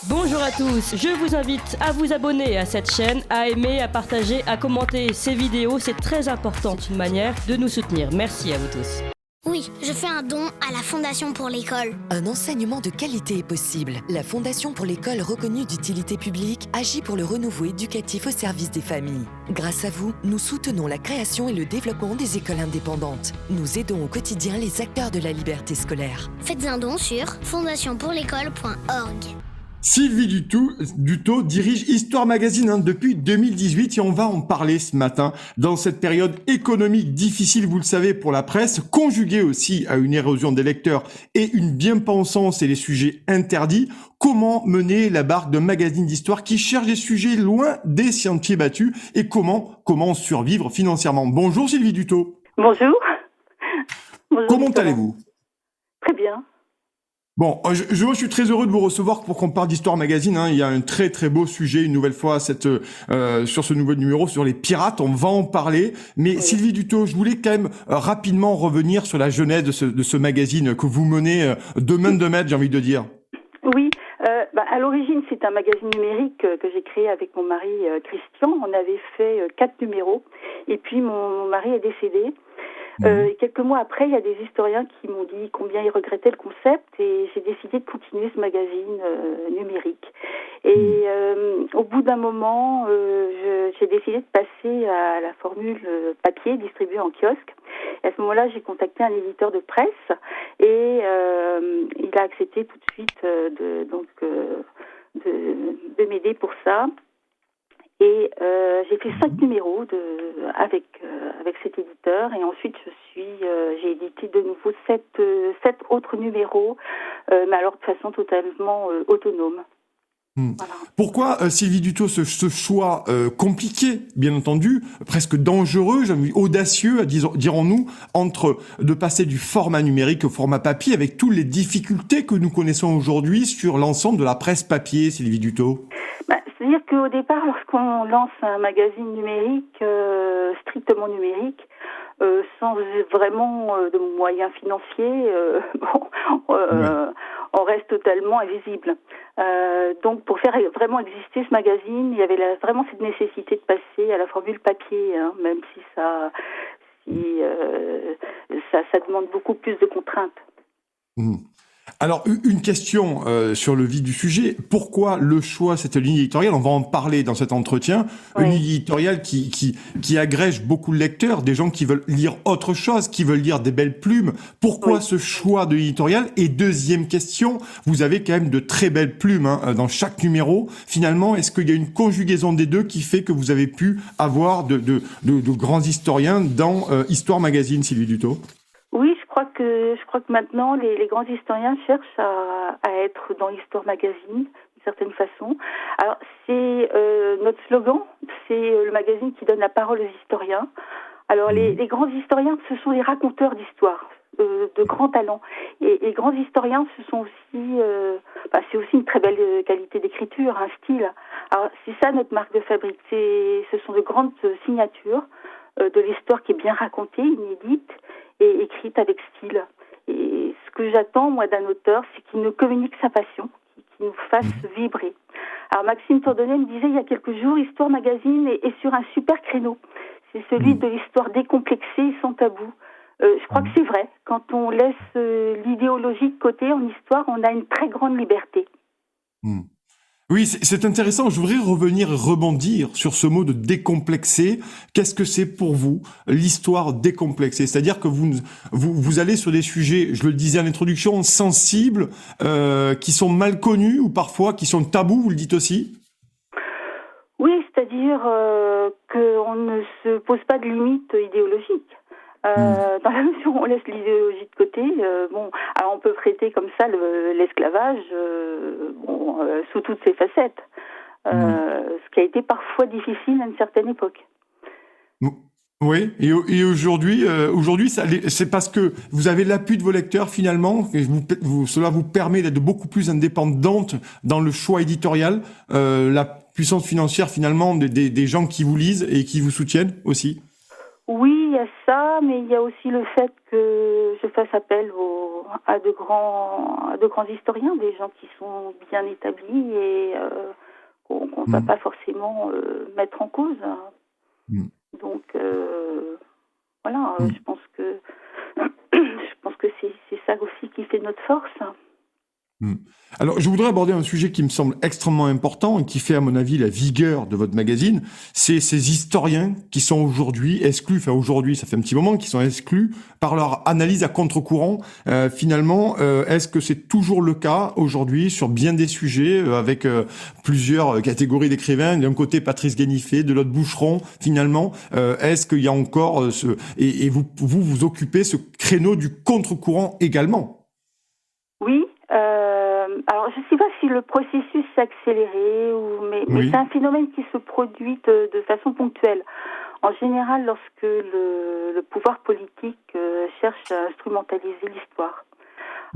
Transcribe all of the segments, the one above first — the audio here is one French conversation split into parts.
Bonjour à tous, je vous invite à vous abonner à cette chaîne, à aimer, à partager, à commenter ces vidéos, c'est très important, c'est une manière de nous soutenir. Merci à vous tous. Oui, je fais un don à la Fondation pour l'école. Un enseignement de qualité est possible. La Fondation pour l'école reconnue d'utilité publique agit pour le renouveau éducatif au service des familles. Grâce à vous, nous soutenons la création et le développement des écoles indépendantes. Nous aidons au quotidien les acteurs de la liberté scolaire. Faites un don sur fondationpourlécole.org. Sylvie Dutot dirige Histoire Magazine depuis 2018 et on va en parler ce matin. Dans cette période économique difficile, vous le savez, pour la presse, conjuguée aussi à une érosion des lecteurs et une bien-pensance et les sujets interdits, comment mener la barque d'un magazine d'histoire qui cherche des sujets loin des sentiers battus et comment survivre financièrement. Bonjour Sylvie Dutot. Bonjour. Comment allez-vous ? Très bien. Bon, je suis très heureux de vous recevoir pour qu'on parle d'Histoire Magazine. Il y a un très très beau sujet une nouvelle fois sur ce nouveau numéro sur les pirates. On va en parler. Mais oui. Sylvie Dutot, je voulais quand même rapidement revenir sur la genèse de ce magazine que vous menez de main de maître, j'ai envie de dire. Oui. À l'origine, c'est un magazine numérique que j'ai créé avec mon mari Christian. On avait fait 4 numéros. Et puis mon mari est décédé. Quelques mois après, il y a des historiens qui m'ont dit combien ils regrettaient le concept et j'ai décidé de continuer ce magazine numérique. Et au bout d'un moment, j'ai décidé de passer à la formule papier distribuée en kiosque. Et à ce moment-là, j'ai contacté un éditeur de presse et il a accepté tout de suite de m'aider pour ça. Et j'ai fait 5 numéros avec cet éditeur et ensuite j'ai édité de nouveau 7 autres numéros, mais alors de façon totalement autonome. Voilà. Pourquoi, Sylvie Dutot, ce choix compliqué, bien entendu, presque dangereux, audacieux, dirons-nous, entre de passer du format numérique au format papier avec toutes les difficultés que nous connaissons aujourd'hui sur l'ensemble de la presse papier, Sylvie Dutot? C'est-à-dire qu'au départ, lorsqu'on lance un magazine numérique, strictement numérique, sans vraiment de moyens financiers, on reste totalement invisible. Donc, pour faire vraiment exister ce magazine, il y avait vraiment cette nécessité de passer à la formule papier, même si ça demande beaucoup plus de contraintes. Alors, une question sur le vif du sujet. Pourquoi le choix, cette ligne éditoriale, on va en parler dans cet entretien, une ligne éditoriale qui agrège beaucoup de lecteurs, des gens qui veulent lire autre chose, qui veulent lire des belles plumes. Pourquoi ce choix de l'éditorial? Et deuxième question, vous avez quand même de très belles plumes dans chaque numéro. Finalement, est-ce qu'il y a une conjugaison des deux qui fait que vous avez pu avoir de grands historiens dans Histoire Magazine, Sylvie Dutot? Oui, je crois que maintenant les grands historiens cherchent à être dans l'Histoire Magazine d'une certaine façon. Alors c'est notre slogan, c'est le magazine qui donne la parole aux historiens. Alors les grands historiens, ce sont les raconteurs d'histoire, de grands talents. Et les grands historiens, ce sont aussi, c'est aussi une très belle qualité d'écriture, un style. Alors c'est ça notre marque de fabrique. Ce sont de grandes signatures de l'histoire qui est bien racontée, inédite et écrite avec style. Et ce que j'attends, moi, d'un auteur, c'est qu'il nous communique sa passion, qu'il nous fasse vibrer. Alors, Maxime Tourdonnet me disait il y a quelques jours, Histoire Magazine est sur un super créneau. C'est celui de l'histoire décomplexée et sans tabou. Je crois que c'est vrai. Quand on laisse l'idéologie de côté en histoire, on a une très grande liberté. Oui, c'est intéressant. Je voudrais rebondir sur ce mot de décomplexer. Qu'est-ce que c'est pour vous, l'histoire décomplexée? C'est-à-dire que vous allez sur des sujets, je le disais en introduction, sensibles, qui sont mal connus ou parfois qui sont tabous, vous le dites aussi? Oui, c'est-à-dire qu'on ne se pose pas de limites idéologiques. Dans la mesure où on laisse l'idéologie de côté, alors on peut traiter comme ça l'esclavage sous toutes ses facettes, ce qui a été parfois difficile à une certaine époque. Oui, et aujourd'hui, c'est parce que vous avez l'appui de vos lecteurs finalement, et cela vous permet d'être beaucoup plus indépendante dans le choix éditorial, la puissance financière finalement des gens qui vous lisent et qui vous soutiennent aussi. Oui, il y a ça, mais il y a aussi le fait que je fasse appel à de grands historiens, des gens qui sont bien établis et qu'on ne va Mm. pas forcément mettre en cause. Mm. Donc voilà, Mm. je pense que je pense que c'est ça aussi qui fait notre force. Mm. Alors, je voudrais aborder un sujet qui me semble extrêmement important et qui fait, à mon avis, la vigueur de votre magazine. C'est ces historiens qui sont aujourd'hui exclus, enfin aujourd'hui, ça fait un petit moment, qui sont exclus par leur analyse à contre-courant. Finalement, est-ce que c'est toujours le cas aujourd'hui sur bien des sujets, avec plusieurs catégories d'écrivains, d'un côté Patrice Guénifé, de l'autre Boucheron, finalement, est-ce qu'il y a encore et vous occupez ce créneau du contre-courant également? Oui. Alors, je ne sais pas si le processus s'est accéléré, mais Oui. c'est un phénomène qui se produit de façon ponctuelle. En général, lorsque le pouvoir politique cherche à instrumentaliser l'histoire.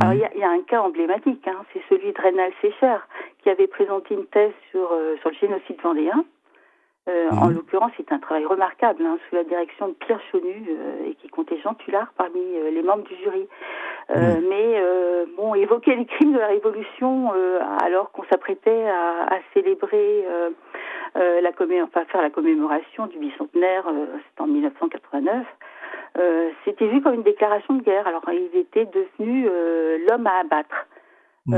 Alors, Mm. il y a un cas emblématique, hein, c'est celui de Reynald Secher, qui avait présenté une thèse sur le génocide vendéen. En Mm. l'occurrence, c'est un travail remarquable, hein, sous la direction de Pierre Chonu et qui comptait Jean Tullard parmi les membres du jury. Oui. Mais bon, évoquer les crimes de la Révolution alors qu'on s'apprêtait à célébrer faire la commémoration du bicentenaire, c'était en 1989. C'était vu comme une déclaration de guerre. Alors, il était devenu l'homme à abattre. Mm.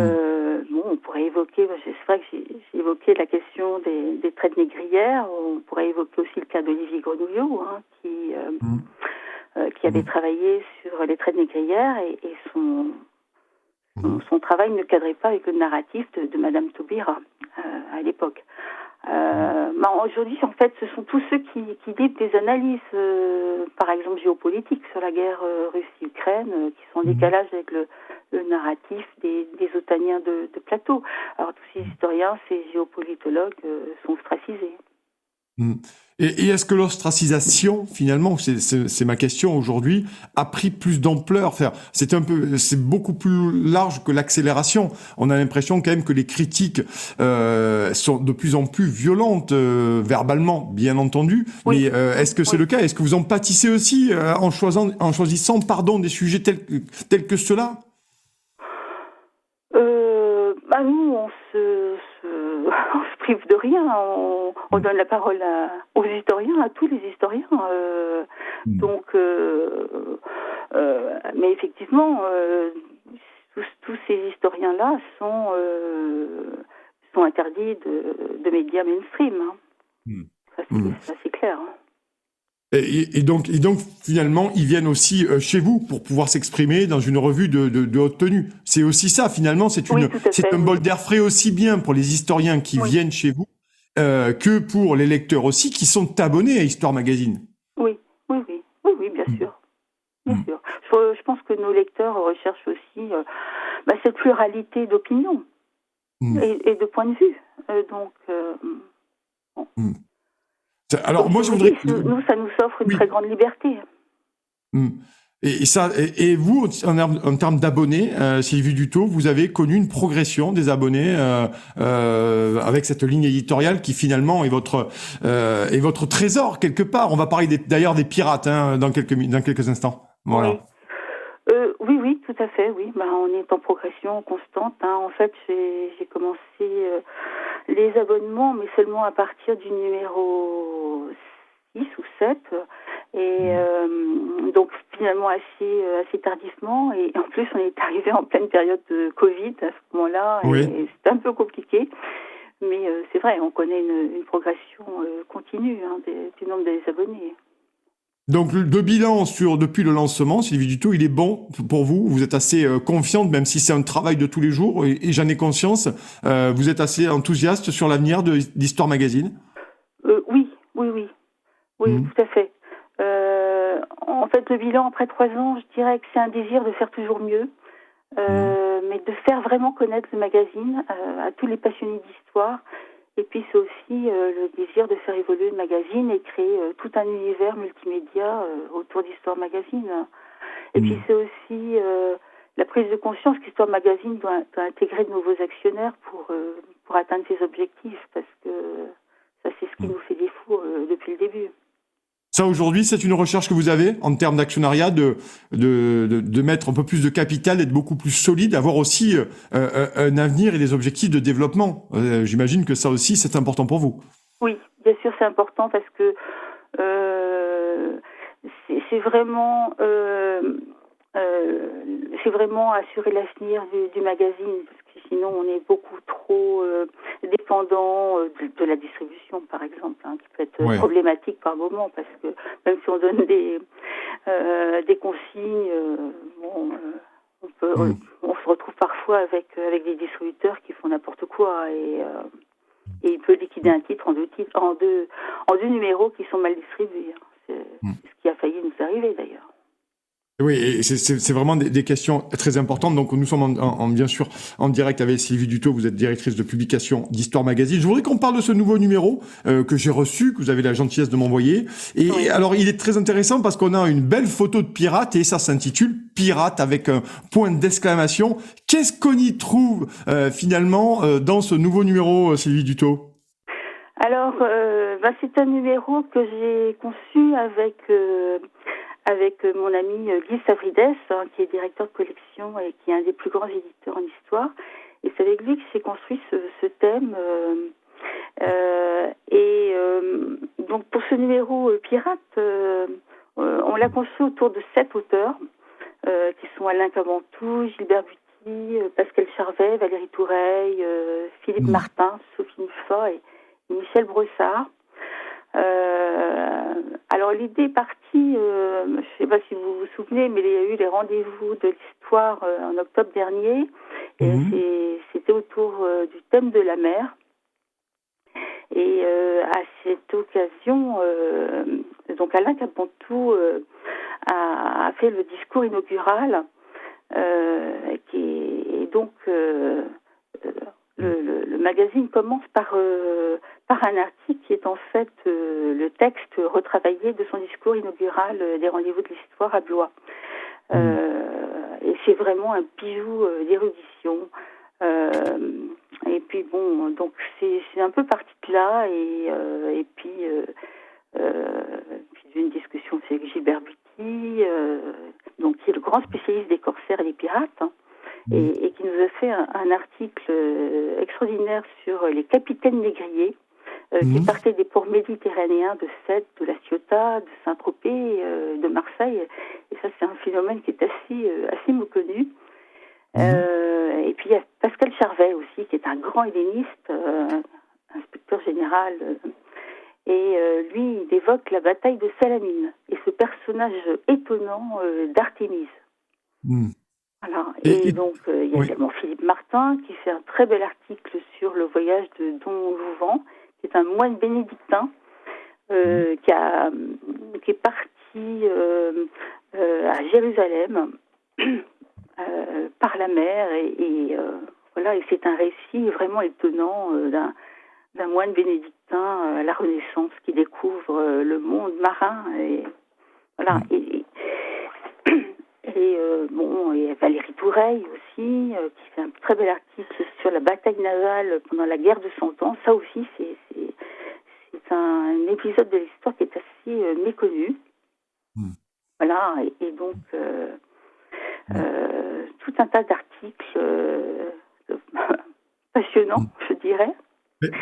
Bon, on pourrait évoquer, c'est vrai que j'ai évoqué la question des traites négrières, on pourrait évoquer aussi le cas d'Olivier Grenouillot, hein, Mm. qui avait Mm. travaillé sur les traites négrières et Mm. son travail ne cadrait pas avec le narratif de Madame Taubira à l'époque. Aujourd'hui, en fait, ce sont tous ceux qui livrent des analyses, par exemple géopolitiques, sur la guerre Russie-Ukraine, qui sont en Mm. décalage avec le narratif des Otaniens de plateau. Alors, tous ces historiens, ces géopolitologues sont ostracisés. Mm. Et est-ce que l'ostracisation, finalement, c'est ma question aujourd'hui, a pris plus d'ampleur? Enfin, c'est beaucoup plus large que l'accélération. On a l'impression quand même que les critiques sont de plus en plus violentes verbalement, bien entendu. Oui. Mais est-ce que c'est Oui. le cas? Est-ce que vous en pâtissez aussi en choisissant, des sujets tels que ceux-là? Nous, on se prive de rien. On donne la parole aux historiens, à tous les historiens. Donc, mais effectivement, tous ces historiens-là sont interdits de médias mainstream. Hein. Mm. Ça, c'est clair. Hein. Et donc, finalement, ils viennent aussi chez vous pour pouvoir s'exprimer dans une revue de haute tenue. C'est aussi ça, finalement, Oui, tout à fait, un oui. bol d'air frais aussi bien pour les historiens qui Oui. viennent chez vous que pour les lecteurs aussi qui sont abonnés à Histoire Magazine. Oui, bien sûr. Bien Mm. sûr. Je pense que nos lecteurs recherchent aussi cette pluralité d'opinions Mm. et de points de vue. Donc, bon. Mm. Alors, Comme moi, je je vous voudrais... dis, nous, ça nous offre une Oui. très grande liberté. Mm. Et vous, en termes d'abonnés, Sylvie Dutot, vous avez connu une progression des abonnés avec cette ligne éditoriale qui finalement est votre trésor quelque part. On va parler d'ailleurs des pirates dans quelques instants. Voilà. Oui, tout à fait, oui. On est en progression constante. Hein. En fait, j'ai commencé les abonnements, mais seulement à partir du numéro 6 ou 7. Et donc finalement assez tardivement. Et en plus, on est arrivé en pleine période de Covid à ce moment-là. Oui. Et c'est un peu compliqué. Mais c'est vrai, on connaît une progression continue du nombre des abonnés. Donc le bilan depuis le lancement, Sylvie Dutot, il est bon pour vous. Vous êtes assez confiante, même si c'est un travail de tous les jours, et j'en ai conscience. Vous êtes assez enthousiaste sur l'avenir d'Histoire Magazine. Oui, tout à fait. En fait, le bilan après 3 ans, je dirais que c'est un désir de faire toujours mieux, mais de faire vraiment connaître le magazine à tous les passionnés d'histoire. Et puis c'est aussi le désir de faire évoluer le magazine et créer tout un univers multimédia autour d'Histoire Magazine. Et puis c'est aussi la prise de conscience qu'Histoire Magazine doit intégrer de nouveaux actionnaires pour atteindre ses objectifs, parce que ça c'est ce qui nous fait défaut depuis le début. Ça, aujourd'hui, c'est une recherche que vous avez en termes d'actionnariat, de mettre un peu plus de capital, d'être beaucoup plus solide, avoir aussi un avenir et des objectifs de développement. J'imagine que ça aussi, c'est important pour vous. Oui, bien sûr, c'est important parce que c'est vraiment assurer l'avenir du magazine, parce que sinon on est beaucoup trop dépendant de la distribution, par exemple, qui peut être problématique par moment, parce que même si on donne des consignes, on se retrouve parfois avec des distributeurs qui font n'importe quoi et il peut liquider un titre en deux numéros qui sont mal distribués. C'est ce qui a failli nous arriver d'ailleurs. Oui, et c'est vraiment des questions très importantes. Donc, nous sommes bien sûr en direct avec Sylvie Dutot. Vous êtes directrice de publication d'Histoire Magazine. Je voudrais qu'on parle de ce nouveau numéro que j'ai reçu, que vous avez la gentillesse de m'envoyer. Et alors, il est très intéressant parce qu'on a une belle photo de pirate et ça s'intitule Pirate avec un point d'exclamation. Qu'est-ce qu'on y trouve finalement dans ce nouveau numéro, Sylvie Dutot? Alors, c'est un numéro que j'ai conçu avec mon ami Guy Savrides, qui est directeur de collection et qui est un des plus grands éditeurs en histoire. Et c'est avec lui que s'est construit ce thème. Donc pour ce numéro Pirate, on l'a conçu autour de 7 auteurs, qui sont Alain Cabantou, Gilbert Buty, Pascal Charvet, Valérie Toureille, Philippe Martin, Sophie Muffat et Michel Brossard. Alors l'idée est partie, je ne sais pas si vous vous souvenez, mais il y a eu les rendez-vous de l'histoire en octobre dernier, et c'était autour du thème de la mer. Et à cette occasion, donc Alain Cabantou a fait le discours inaugural, et donc le magazine commence par un article qui est en fait le texte retravaillé de son discours inaugural des rendez-vous de l'histoire à Blois. Et c'est vraiment un bijou d'érudition. Et puis donc c'est un peu parti de là, et puis d'une discussion avec Gilbert Buty, donc qui est le grand spécialiste des corsaires et des pirates, et qui nous a fait un article extraordinaire sur les capitaines négriers qui partaient des ports méditerranéens de Sète, de La Ciotat, de Saint-Tropez, de Marseille. Et ça, c'est un phénomène qui est assez méconnu. Et puis il y a Pascal Charvet aussi, qui est un grand helléniste, inspecteur général, et lui, il évoque la bataille de Salamine et ce personnage étonnant d'Artémise. Voilà. Et donc il y a également Philippe Martin qui fait un très bel article sur le voyage de Don Louvent, qui est un moine bénédictin qui est parti à Jérusalem par la mer, et voilà, et c'est un récit vraiment étonnant d'un moine bénédictin à la Renaissance qui découvre le monde marin, et voilà. Et Valérie Toureille aussi, qui fait un très bel article sur la bataille navale pendant la guerre de 100 ans. Ça aussi, c'est un épisode de l'histoire qui est assez méconnu. Voilà, et donc tout un tas d'articles passionnants, je dirais.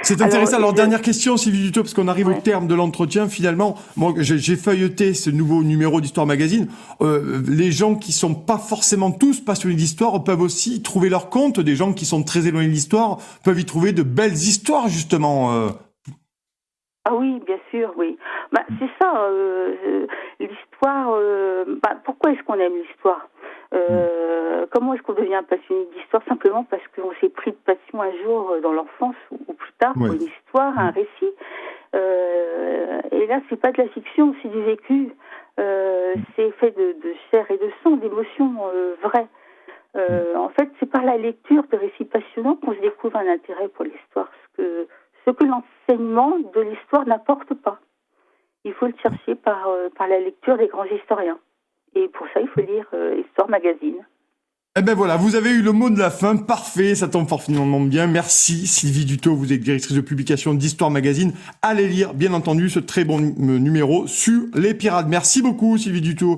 C'est intéressant. Alors, dernière question, Sylvie Dutot, parce qu'on arrive au terme de l'entretien. Finalement, moi, j'ai feuilleté ce nouveau numéro d'Histoire Magazine. Les gens qui sont pas forcément tous passionnés d'histoire peuvent aussi trouver leur compte. Des gens qui sont très éloignés de l'histoire peuvent y trouver de belles histoires, justement. Ah oui, bien sûr, oui. C'est ça, l'histoire. Pourquoi est-ce qu'on aime l'histoire ? Comment est-ce qu'on devient passionné d'histoire? Simplement parce qu'on s'est pris de passion un jour dans l'enfance ou plus tard pour une histoire, un récit. Et là, c'est pas de la fiction, c'est du vécu. C'est fait de chair et de sang, d'émotions vraies. En fait, c'est par la lecture de récits passionnants qu'on se découvre un intérêt pour l'histoire. Ce que l'enseignement de l'histoire n'apporte pas. Il faut le chercher par la lecture des grands historiens. Et pour ça, il faut lire Histoire Magazine. Eh ben voilà, vous avez eu le mot de la fin, parfait, ça tombe parfaitement bien. Merci Sylvie Dutot, vous êtes directrice de publication d'Histoire Magazine. Allez lire, bien entendu, ce très bon numéro sur les pirates. Merci beaucoup Sylvie Dutot.